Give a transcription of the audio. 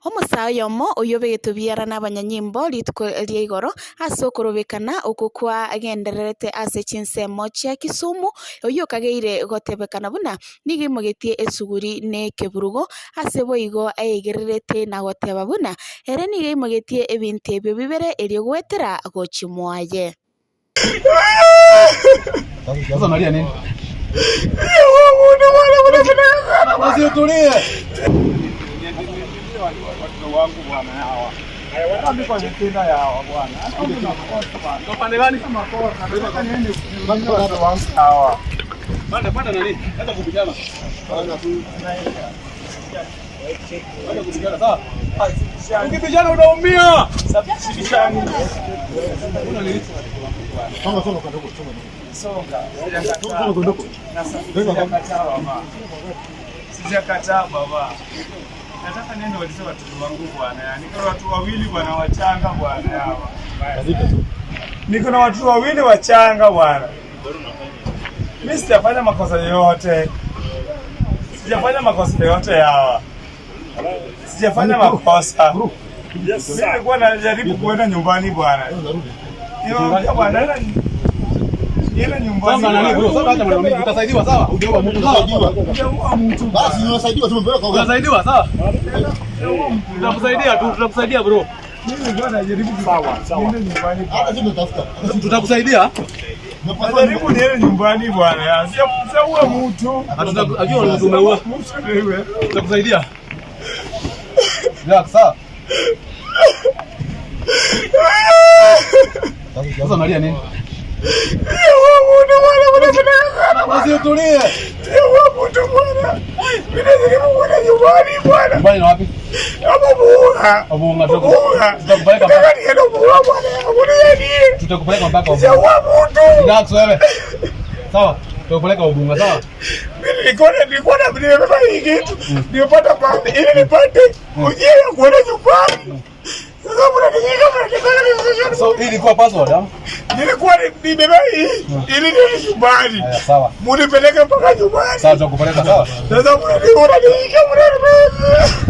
Omusayo mo uyobe tubiara n'abanyanyimbo litko ly'igoro ase okorobekana okokwa agendererete ase chinsemo chia Kisumu oyokageire gotebekana buna nigeimogetie esuguri ne keburugo ase boigo aigererete na goteba buna ere nigeimogetie ebinto ebio bibere erio gwetera gochimwaye. Sasa unalia nini? Basi utulie. Watu wangu bwana hawa. Wanaambia kwa vitenda ya hawa bwana. Kwa pande gani kama kosa? Nataka niende watu wangu hawa. Panda nani? Hata kupigana. Bana tu tunaenda. Bana kupigana sawa? Ukipigana unaumia. Sabishani. Una nini? Songa kadogo. Songa. Sijakataa baba. Nataka neno walisema watoto wangu bwana. Niko na watu wawili bwana wachanga bwana hawa. Niko na watu wawili wachanga bwana. Mimi sijafanya makosa yoyote. Sijafanya makosa yoyote hawa. Sijafanya makosa. Mimi nilikuwa najaribu kwenda nyumbani bwana. Ndio bwana. Ile nyumbani. Sasa nani bro? Sasa hata mwanaume utasaidiwa sawa? Ujaua mtu sawa? Ujaua mtu. Basi unasaidiwa tumempeleka kwa. Unasaidiwa sawa? Tutakusaidia bro. Mimi bwana najaribu sawa. Niende nyumbani. Hata sisi tutafuta. Tutakusaidia? Najaribu niende nyumbani bwana. Sijaua mtu. Akiwa tumeua. Tutakusaidia. Ya sawa. Sasa unalia nini? Basi utulie. Nyumbani na wapi? Abunga tutakupeleka mpaka relax wewe. Sawa? Tutakupeleka Ubunga sawa? Nilikuwa na nimebeba hii kitu. Nimepata pande ili nipate ujia ya kuenda nyumbani. So hii ilikuwa password ama? Nilikuwa nimebeba hii ili niende nyumbani. Sawa. Munipeleke mpaka nyumbani. Sawa tutakupeleka sawa? Sasa unaniona